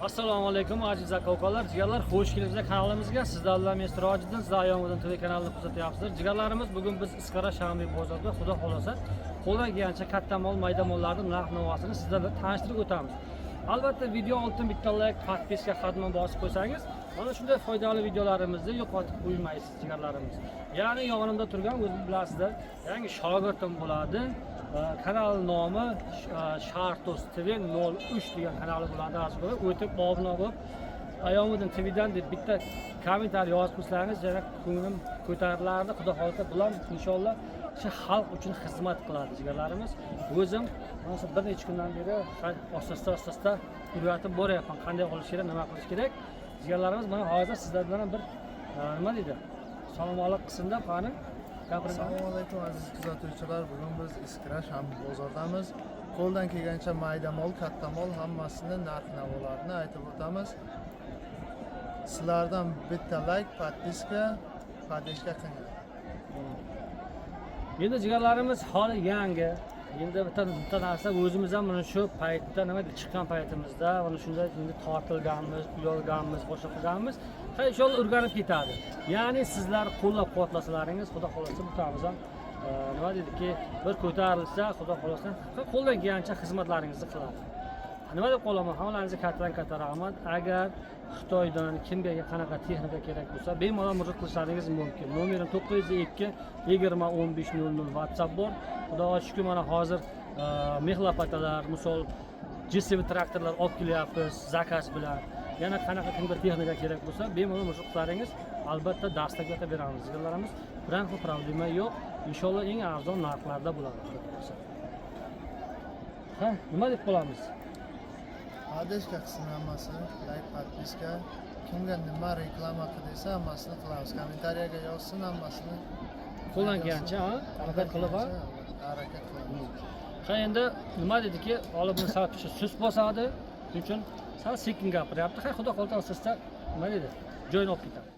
Assalomu alaykum aziz aka-ukalar, jigarlar, xush kelibsizlar kanalimizga. Sizlar bilan men Sirojiddin, sizlar Yo'g'on TV kanalini kuzatyapsizlar. Jigarlarimiz, bugun biz Isqara Shambiy bozorida xudo xolosa qo'ldan kelgancha katta mol, mayda mollarning narx-navosini sizlarga tanishtirib o'tamiz. Albatta video oltin bitta like, podpiska xatmini bosib qo'ysangiz, mana shunday foydali videolarimizni yo'qotib qo'ymaysiz jigarlarimiz. Ya'ni yonimda turgan o'zingiz bilasizlar, yangi shogirdim bo'ladi. Kanal nomi Shartos TV 03 degan kanali bo'ladi. Azizlar, o'tib obuna bo'lib, Ayomiddin TVdan deb bitta kommentariy yozib qo'ysangiz, yana ko'nglim ko'tarilardi. Xudo xolisa bilan inshaalloh shu xalq uchun xizmat qiladi jigarlarimiz. O'zim mana bir necha kundan beri asta-asta o'rgatib boryapman. Qanday qilish kerak, nima qilish kerak. Jigarlarimiz, mana hozir sizlar bilan bir nima deydi? Salomatlik qismida qani Assalomu alaykum aziz kuzatuvchilar. Bugun biz Isqara Shambiy bozoridamiz. Qo'ldan kelgancha mayda mol, katta mol hammasini narx-navolarini aytib o'tamiz. Sizlardan bitta like, podpiska qiling. Endi jigarlarimiz hali yangi. Endi bitta narsa o'zimiz ham mana shu paytda nima chiqqan paytimizda mana shunday endi tortilganmiz, uyalganmiz, boshqa qilganmiz. Inshaalloh o'rganib ketadi. Ya'ni sizlar qo'llab-quvvatlasalaringiz, xudo xolasa butamiz ham nima deydiki, bir ko'tarilsa, xudo xolasa qo'ldan kelgancha xizmatlaringizni qiladi. Nima deb qolaman, hammalaringizga katta rahmat. Agar Xitoydan kimga qanaqa texnika kerak bo'lsa, bemalol murojaat qilishlaringiz mumkin. Nomerim 902 20 15 00 WhatsApp bor. Xudoga shukr, mana hozir mexlopatalar, misol JCB traktorlar olib kelyapmiz zakaz bilan. Yana qanaqa kimga texnika kerak bo'lsa, bemalol murojaat qilishlaringiz albatta dastak eta beramiz. Jigarlarimiz bilan problema yo'q. Inshaalloh eng arzon narxlarda bo'ladi. Ha, nima deb qolamiz? Podpiska qilsin hammasi, like, podpiska. Kimga nima reklama qilsa hammasini qilamiz. Kommentariyaga yozsin hammasini. Qo'ldan kelgancha, harakat qilib, harakat qilamiz. Ha, endi nima dediki, olibni satuvchi sus bosadi. Shuning uchun sal sekin gapiryapti. Ha, xudo xolta sizda nima dedi? Joyini olib ketadi.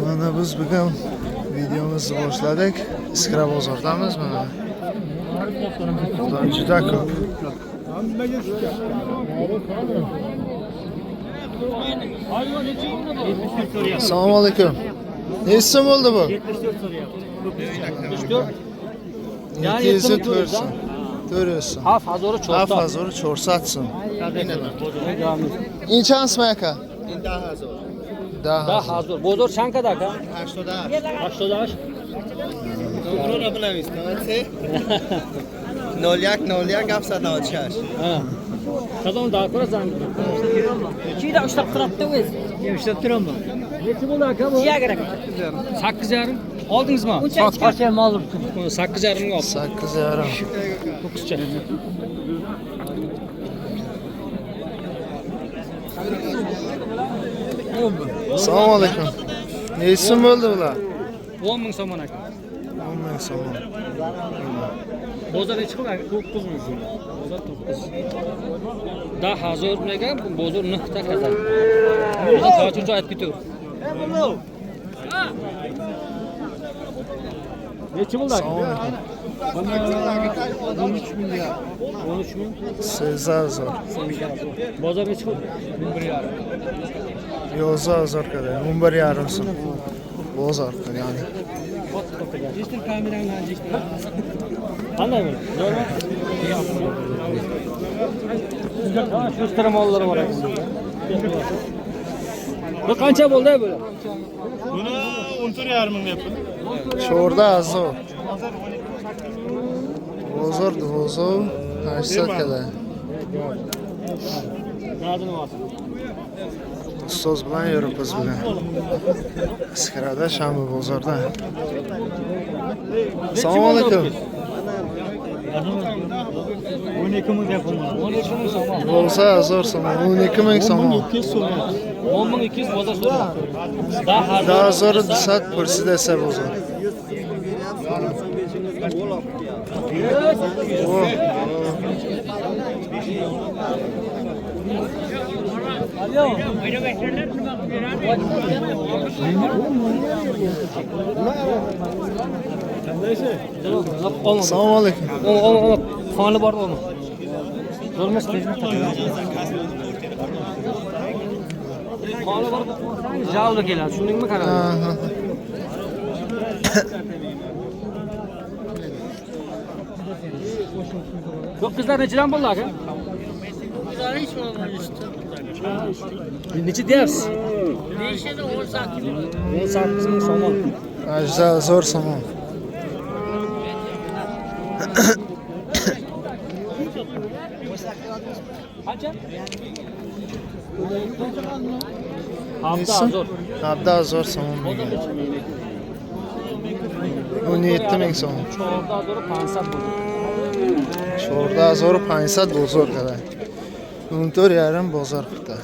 Mana biz bugun videomizni boshladik. Isqara bozoridamiz mana. Ular juda ko'p. Assalomu alaykum. Nechi so'm bo'ldi bu? 74 so'rayapti. 200 to'rtson. Hafazori 400 so'm. Inchanmi aka? 10,000. Bozor chankada aka? 88. To'g'ri bilamiz, to'g'ri. 01 Ha. Qazon daqora zang. Chiyda ushlab turibdi o'zi. Ushlab turaman. Necha bo'ldi aka bu? Jiyagar aka. 8,5. Oldingizmi? Qancha mol olibdi? 8,5 ga oldim. 8,5. 9cha. Assalomu alaykum. Nechi so'm bo'ldi bular? 10,000 so'm aka. 10,000 so'm. Bozor nechi qiladi? 9,000 so'm. Bozor 9. 10,000 megan bozor nixta kaza. Bozor qancha aytib ketaver. Nechi bo'ldi aka? 13 million. 13 ming. 8,000. Bozor nechi qildi? 11,000 kadar. 11,5 so'm. Bozor yani. Qanday bo'ldi? Zo'rmi? Shu stara mollari bor ekan. Bu qancha bo'ldi bu? Buni 14,5 ming deyapman. Sho'rda azor. Bozor 800 kadar. Nazini olsin. Ustoz bilan yuribmiz bugun. Isqarada Shambiy bozorida. Assalomu alaykum. 12 ming deyapman. 12 ming so'm. Bo'lsa azor so'm, 12 ming so'm. 10,200 bozor so'rayapti. Da azor desat pulsi desa bozor. Assalomu alaykum. Qoni bor uni. Zo'rmas tezlik Hali bor jalbi keladi, tushundingmi qara? Aha. Bu qizlar nechadan bo'ldi aka? Necha deyapsiz? 18 ming so'm. Ajda zo'r somon. Qancha? Hafta zo'r. Hafta zo'r somon. 17 ming so'm. Chorda zo'r 500 bo'ldi. Chorda zo'r 500 bozor qarang. 14,5 bozor qildi.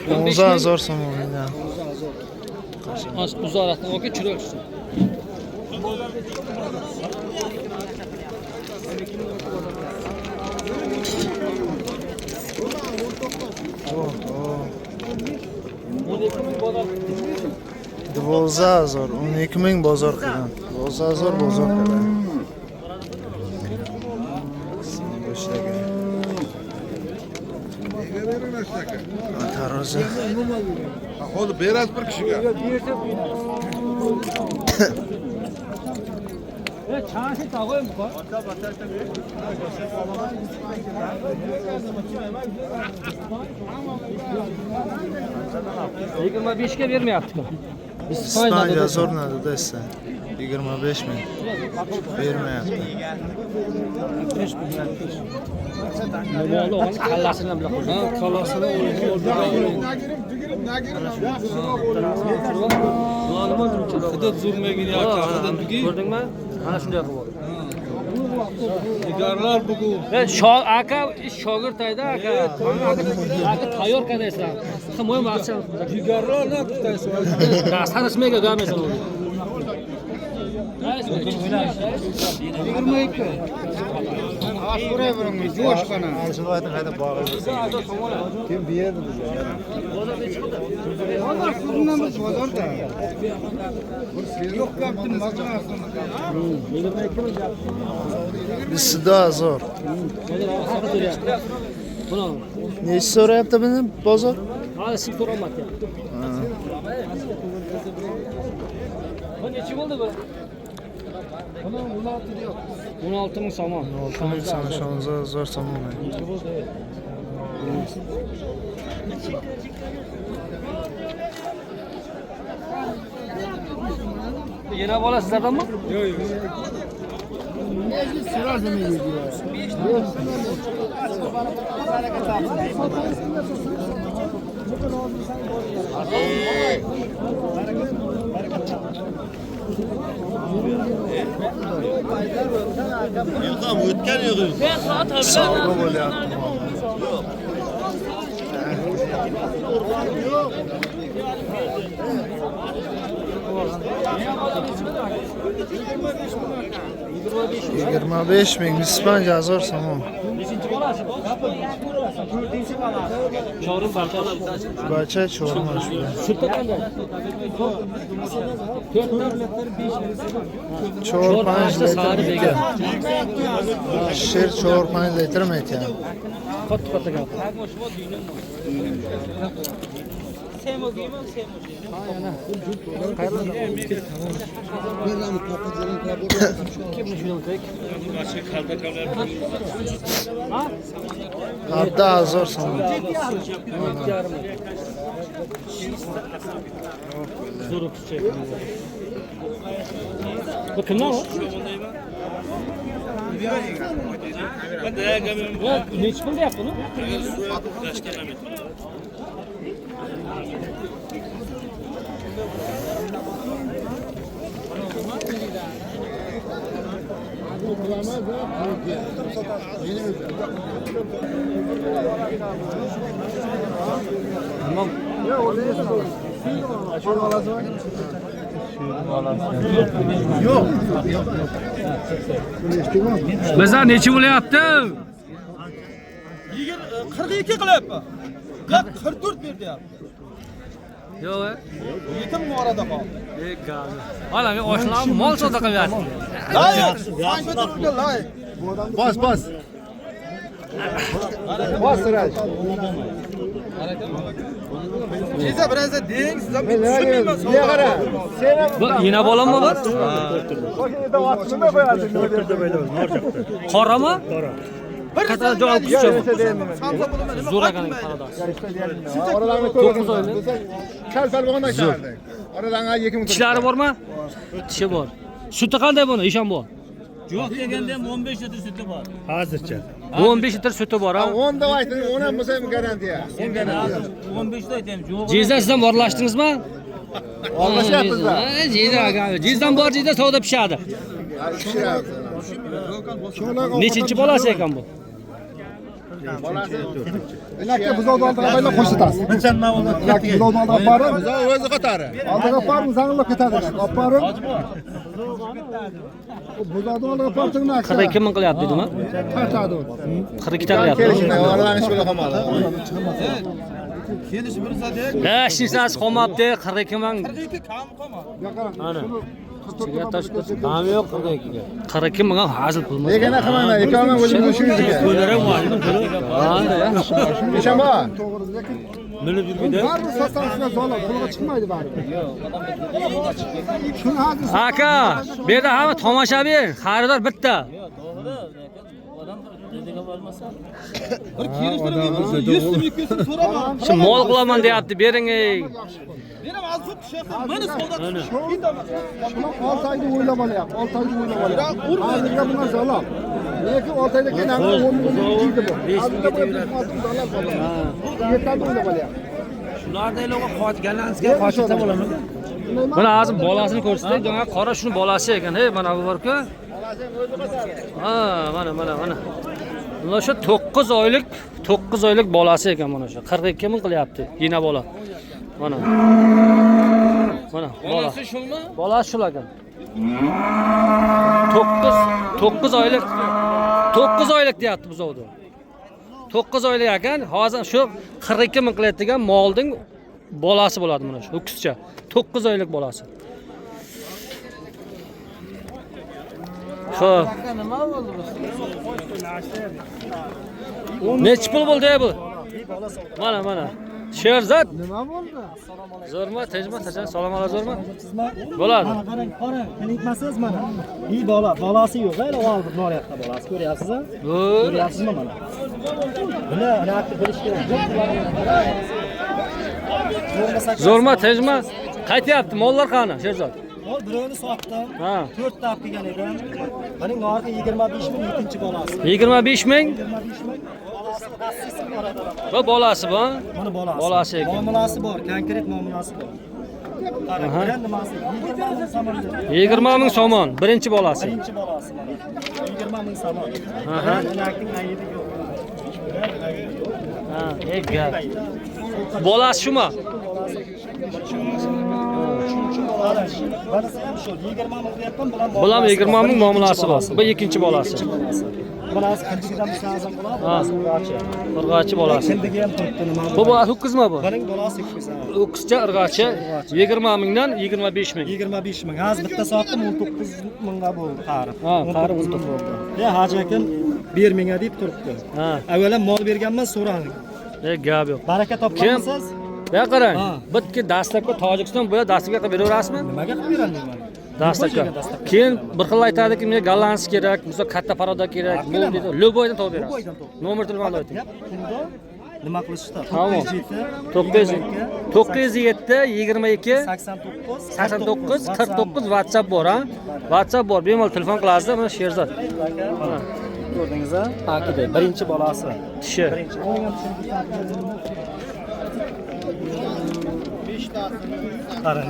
15,000 so'm o'yindan. Az uzoqdan oka chiroqchi. Dvozazor, 12 ming bozor qilgan. Dvozazor bozor qilgan. Tarozi. Aholi berasiz bir kishiga. Chasi tag'im bor. Yigirma 5ga bermayapti-ku. İspanya zo'rnadi desa. 25 ming. Bermayapti. Nima oldi? Kallasini bilan qo'ydi. Ha, kallasini Hudud zo'rmagan yoki ko'rdingmi? Mana shunday qilib. Jigarlar bugun. Aka shogird ayda aka. Aka tayyorkada eslar. Himoya maqsad. Jigarlar ne kutaysiz? Sanasmega görmesin onu. 22. Buraya bırakın. Coş bana. Kim berdi bizga? Valla kurundan biz bozorda. Yok yaptım makinasını. Bizda zo'r. Bunu. Necha so'rayapti buni bozor? Hali siz so'ramayapti. Bu necha bo'ldi bu? 16 ming so'm. 16 ming so'm, zo'r somon. Yana bola sizlardanmi? Yok yok. Yo'qam, o'tgan yo'q. Savdo bo'lyapti. Yigirma besh ming İspanya zo'r somon. Beshinchi bolasi. 4-chi bolasi. Chorim barcha. Bacha cho'rma shu. Sutta qanday? 4 Cho'r 5 sari litr. degan. Sher cho'r 5 litrmi ekan? Katta gap. Hafta zo'r somon. Bu kimdan o? Nechi pul deyapti buni? Tamam. Yo'q. Bizlar nechi bo'lyapti? 42 qilyapman. 44 berdi ya. Yo'q. Yetim orada qoldi. Ey g'ami. Hala men oshlarni mol savdo qilyapti. Lay, sanki turibdi lay. Bas bas. Bas Siraj. Size biraz da deyin, size bir Ne düşünmeyeyim niye qara? Sen ham Bu yine bolam mı var? Ko'shada vaqtini qo'yasiz. Qorami? Qatar javob kutishim. Samsa bulaman. Zo'r ekan qaradas. Oralarni To'qqiz oylik. Kal bo'lganda ishlardi. Oradan 2 ming. Tishlari bormi? Tishi bor. Suti qanday buni? Ishon bor. Yo'q deganda ham 15 litr suti bor. Hozircha. 15 litr suti bor, ha. 10 da ayting, 10 ham bo'lsa ham garantiya. 10 garantiya. 15 da aytayım. Yo'q. Jizdan sizdan borlashdingizmi? Almashyapmiz-da. Jizdan bor, jizdan savdo pishadi. Nechinchi bolasi ekan bu? Ilakka buzovni oldiga qo'yib qo'shitasiz. Qancha bo'ldi? Ilakka buzovni oldiga borib, O'zi qatori. oldiga borib, zangillab ketadi. Olib borib. Buzovni oldiga borib, 42 ming qilyapti dedimi? Qatadi. 42 ta qilyapti. Oradan ish bo'la qolmadi. Kelish bir zade. Ha, shishasi qolmabdi, 42 ming. 42 kam qolmadi. Ana. Kam yo'q 42 ga. 42 ming hazil pul. Legana qilmayman, ekonomim o'zim shu yuziga. Qo'ylarim bor. Ishonma. Bilib yurgida. Baribir sotsangizlar zolar, pulga chiqmaydi baribir. Shuni hozir Aka, bu yerda hamma tomoshabin, xaridor bitta. Bir kelishtirib 100 so'm 200 so'm so'raman. Shu mol qilaman deyapti, bering ey. Benim az tut şey. Mana soldat. shuni 6 oyda o'ylab olyapti. 6 oyda o'ylab olyapti. Hozirga bundan zolar. Lekin 6 oyda keyin hamma 10 ming yeydi bu. Hozirga bu 6 zolar qoladi. Yetadi o'ylab olyapti. Shularda iloga qotganlaringizga qochsa bo'ladimi? Mana hozir bolasini ko'rsatdik. Jonga qora shuni bolasi ekan. Hey, mana bu bor-ku. Ha, mana. Mana shu 9 oylik bolasi ekan mana shu. 42 ming qilyapti. Yina bola. Mana. Mana bola. Bolasi shulmi? Bolasi shul ekan. 9 oylik. 9 oylik deyapti buzovda. 9 oylik ekan. Hozir shu 42 ming qilayotgan molning bolasi bo'ladi mana shu ho'kizcha. 9 oylik bolasi. Xo'p. Nechi pul bo'ldi bu? Mana. Sherzod. Nima bo'ldi? Zo'rmi? Tejmi? Salom alaykum zo'rmi? Bo'ladi. Qarang, ko'nikmasiz mana. Bolasi yo'q, ayol oldi noryapti bolasi. Ko'ryapsiz-a? Ko'ryapsizmi mana? Buni reaktni bilish kerak. Zo'rmi? Tejmi? Qaytyapti mollar qani, Sherzod? Mol birovni sotdim. Ha. 4 ta olib kelgan edim. Buning narxi 25 ming, ikkinchi bolasi. 25 ming. 25 ming. Bolasi rassisi bor edi. Bu bolasi bu. Mana bolasi. Bolasi ekan. Muomalasi bor, konkret muomalasi bor. Qarang, Aha. bilan nimasi? 20 ming somon. 20 ming somon, birinchi bolasi. Birinchi bolasi mana. 20 ming somon. Aha. Reaktning ayidi yo'q. Ha, gap. Bolasi shumi? Bunisi ham shu 20 ming deyapman, Bulam 20 ming muomalasi bor. Bu ikkinchi bolasi. Bolasi qanchadan misozim bo'ladi? Ha. Urg'achi bolasi. Kindigi ham turibdi nima Bu ho'kizmi bu? Buning bolasi 200 ming. Ho'kizcha urg'achi 20 mingdan 25 ming. 25 ming. Hozir bitta sotdim 19 mingga bo'ldi qari. Ha, qari 19 bo'ldi. Ya Hoji akam 1 mingga deb turibdi. Ha. Avvalo mol berganman, so'rang. Gap yo'q. Baraka topganmisiz? Ya qarang. Bitki dastlabki Tojikiston bu dastlabga qilib beraverasizmi? Nimaga qilib beraman? Dastlabki. Keyin bir xil aytadiki, menga gollandskiy kerak, bo'lsa katta paroda kerak, bu deydi. Luboydan topib berasiz. Nomer telefonni ayting. Pulda nima qilishdi? Tamam. 907 22 89 49 WhatsApp bor, ha? WhatsApp bor. Bemalol telefon qilasizlar, mana Sherzod. Mana. Ko'rdingiz-a? Akida birinchi bolasi. Tishi. Birinchi. Qarang.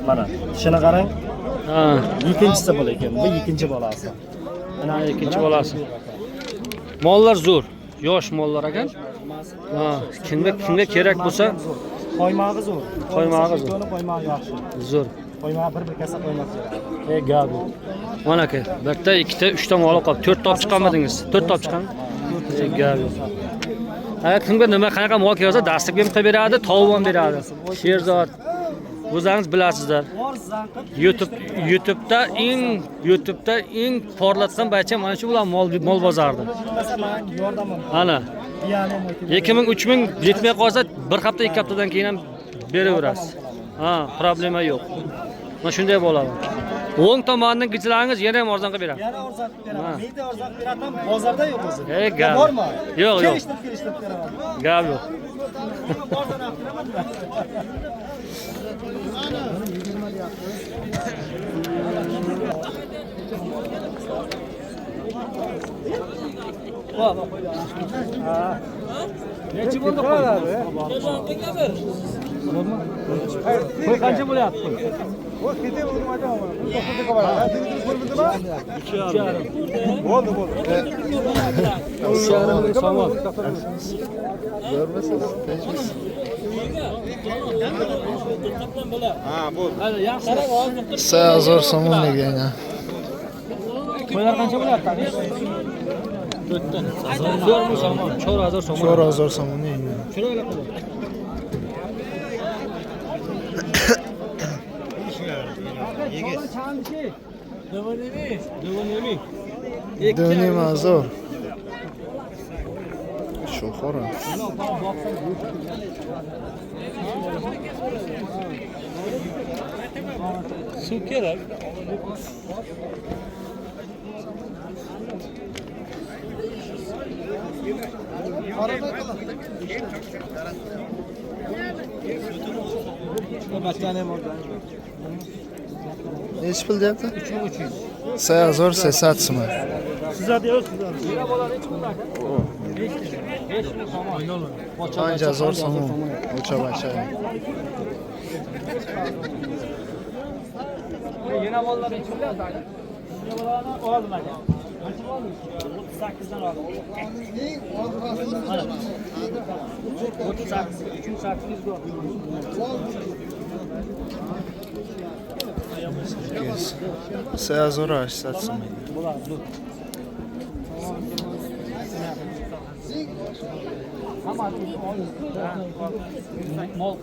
Mana, shuni qarang. Ha, Ikkinchisi bo'lar ekan. Bu ikkinchi bolasi. mana ikkinchi bolasi. Mollar zo'r, yosh mollar ekan. Ha, kimga kerak bo'lsa, Qo'ymog'i zo'r. Qo'ymog'i zo'r. Qo'ymog'i yaxshi. zo'r. Qo'ymog'i bir kasa qo'ymoq kerak. Gap. Mana aka, bitta, ikkita, 3 ta mol qolib, 4 ta olib chiqarmadingiz. 4 ta olib chiqami? Gap. Agar kimga nima qanaqa mol kelsa, dastlab ham qilib beradi, tovuq ham beradi. Sherzod. O'zingiz bilasizlar. YouTube'da eng porlatgan baycha mana shu bilan mol bozordi. Ana 2000-3000 yetmay qolsa bir hafta 2 haftadan keyin ham beraverasiz. Ha, problema yo'q. Mana shunday bo'ladi. O'ng tomonidan gichlaringiz yana ham arzon qilib beradi. Yana arzon qilib beraman. Menda arzon beraman, bozorda yo'q o'zi. Gap. Bormi? Yo'q. Kelishtirib beraman. Gap yo'q. Bozordan olib beraman. Nechi bo'ldi qo'y? Qo'y qancha bo'lyapti? Sayazor somon degan. Qo'ylar qancha bo'lyapti? 4 Zo'rmi somon? 4000 somon. 4000 somon. Chiroyli qilib. Dönem azor. Şu xora. Suv kerak. Neç pul deyapti? 3300. Sayazor 60 so'm. Sizlar deyapsiz. Yura bolar hech pul aka. 5 somon. Anca zor somon. O'cha başa. Yana bolalar hech pul aka. Yana bolalarni oldim aka. Qancha oldim? 38 dan oldim. 38, 3800 go. Sayazor 80 so'm. Mol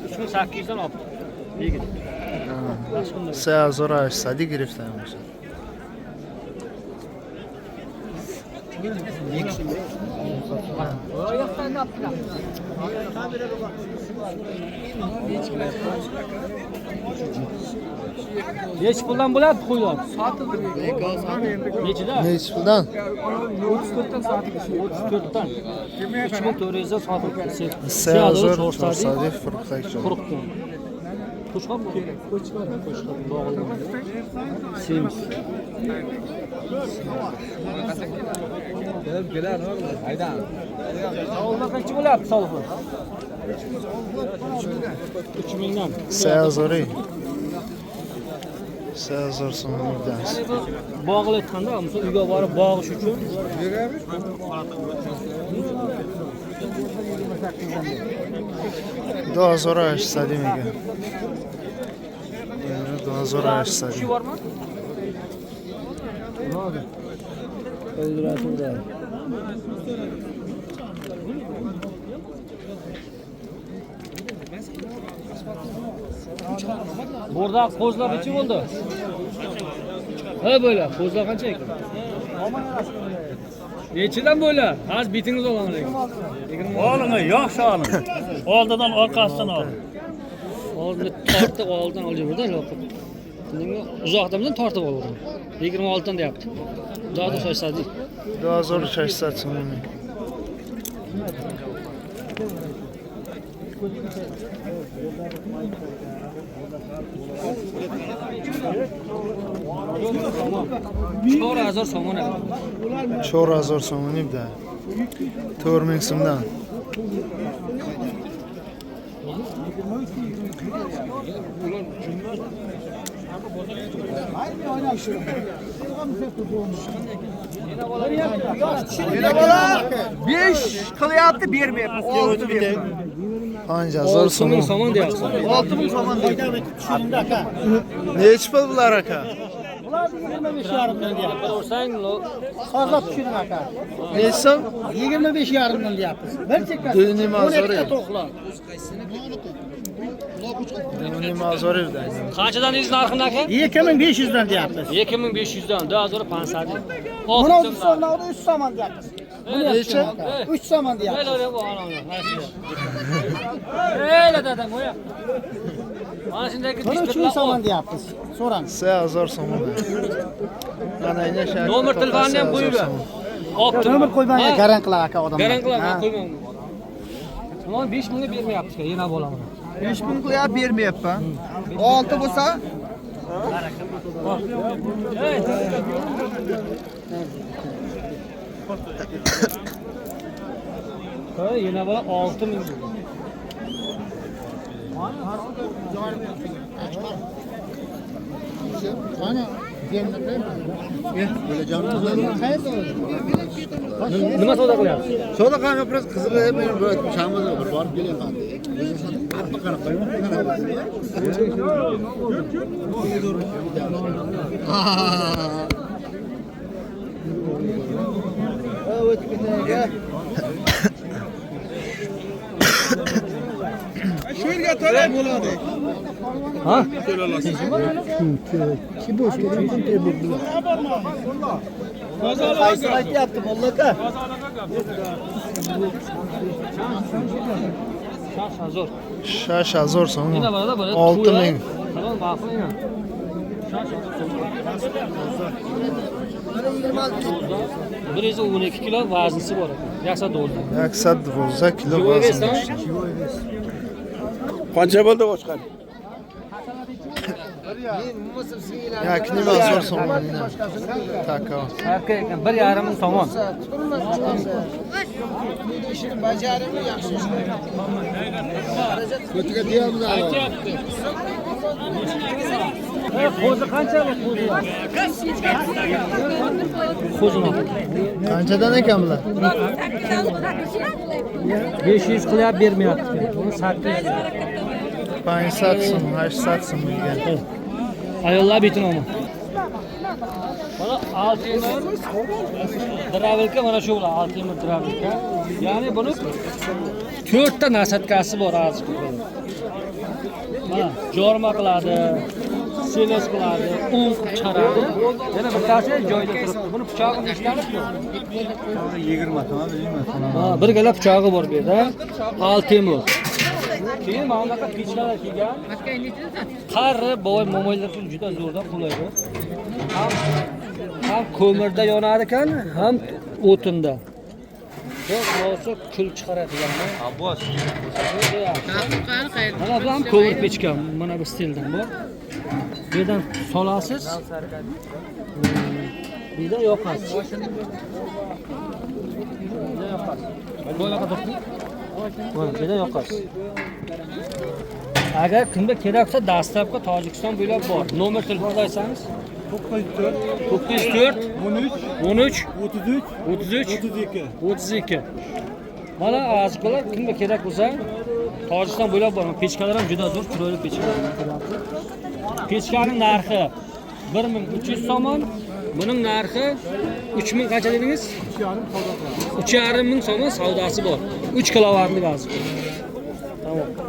3800 dan oldim. Yigit. Sayazor 80 giriftanmiz. Nechi puldan bo'ladi qo'ylar? Sotildi. Nechida? Neç puldan? 34 dan sotildi. 34 dan. 3400 dan sotildi. Sayazor To'rsadiyev Furqaychi. Quruqdan. Qo'shqoq mı? Qo'shqoq. Bo'g'ildi. Semiz. Kelar o'g'lim. Hayda. Savunlar qancha bo'lyapti savunlar? 3000 dan. Sayazori. Sayazor so'mdan. Bog'il aytganda, misol uyga borib bog'ish uchun Dozor 80 demek. Dozor 80. Shu bormi? Hadi. Öldürəsən. Burada qo'zlar necha bo'ldi? Ha böyle, qo'zlar qancha ekan? Nechidan bo'ldi? Hozir bitingiz olgan. Oling, yaxshi oling. Oldidan orqasidan ol. Oldin tortib oldan olaverdi, yo'q. Bunga uzoqdan tortib oldim. 26 dan deyapti. Daha da so'rasadi. Dozor 80 so'm. Chor azor somon. 4000 so'm ibda. 4000 so'mdan. Beş qilyapti, bermayapti. 6 berdi. Anca zor so'm. Somon deyapti. 6000 so'm deydi. Nech pul bular aka? Ular 25,5 dan deyapti. Ko'rsang, Hozir tushiring aka. Nech so'm? 25,5 dan deyapmiz. Bir chekka. Dini mazori. 12 ta to'qlar. Qanchadan dedingiz narxini aka? 2500 dan deyapmiz. 2500 dan. Daha sonra 500. Buni o'zbekistonda 3 somon deyapmiz. Buni necha? 3 somon deyapmiz. Böyle bu ana. Öyle dadam o ya. Ana shundagi Buni 3 somon deyapmiz. So'rang. 3000 so'm. Mana ina shart. Nomer telefonni ham qo'yib ber. Optim. Nomer qo'ymang, garan qilar aka odamlar. Garan qilaman, qo'ymayman. Mana 5000 ga bermayapti, yana bo'laman. 5000 qo'yib bermayapman. 6 bo'lsa Yana bola 6000. Nima savdo qilyapsiz? Savdo qilib biraz qiziqib men bir chamizga bir borib kelaman. Qattiq qarab qo'yman. shu yerga talab bo'ladi. Ha? Qaysi aytyapti mulla aka? Zo'r. Shasha zo'r so'm. Yana bo'ladi, bo'ladi. 6000. Tamam, ma'qul yana. Bir 12 kilo vaznisi bor ekan. Yasa doldi. 100 roza kilo vazn. Qancha bo'ldi ochqan? Yakni va zo'r so'm. Taka. Aka ekan 1,5 ming somon. Ko'tiga deyapmiz. Qo'zi qanchalik qo'zi? Qanchadan ekan bular? 500 qilyap bermayapti. Buni 800. 500 so'm, 800 so'm bo'lgan. Ayollar bitinomi. Mana 6 dravilka mana shu bilan 6 dravilka. Ya'ni buni 4 ta nasatkasi bor hozir. Mana jorma qiladi, senes qiladi, un chiqaradi. Yana bittasi joyida turibdi. Buni pichog'ini ishlatibdi. 20 tamam, 20 Ha, bir gala pichog'i bor bu yerda. 6 temir. Keyin mana bunaqa pechkalar kelgan. Qari boy mo'maylar uchun juda zo'rda qulaydi. Ham ko'mirda yonar ekan, ham o'tinda. Bo'lsa kul chiqaradigan. Abbos. Mana bu ham ko'mir pechka, mana bu stildan bor. Bu yerdan solasiz. Bu yerdan yoqasiz. Bu yoqasiz. Bo'laqa turibdi. Mana bu yerdan yoqasiz. Agar kimga kerak bo'lsa, dastlabki Tojikiston bo'ylab bor. Nomer telefonni aytsangiz. 904 13 32. Mana azqilar kimga kerak bo'lsa, Tojikiston bo'ylab bor. Pechkalar ham juda zo'r, chiroyli pechkalar. Pechkaning narxi 1300 so'm. Buning narxi 3000 qancha dedingiz? 3,5 ming so'm savdosi bor. 3 kilovatlik azqiy. Tamam.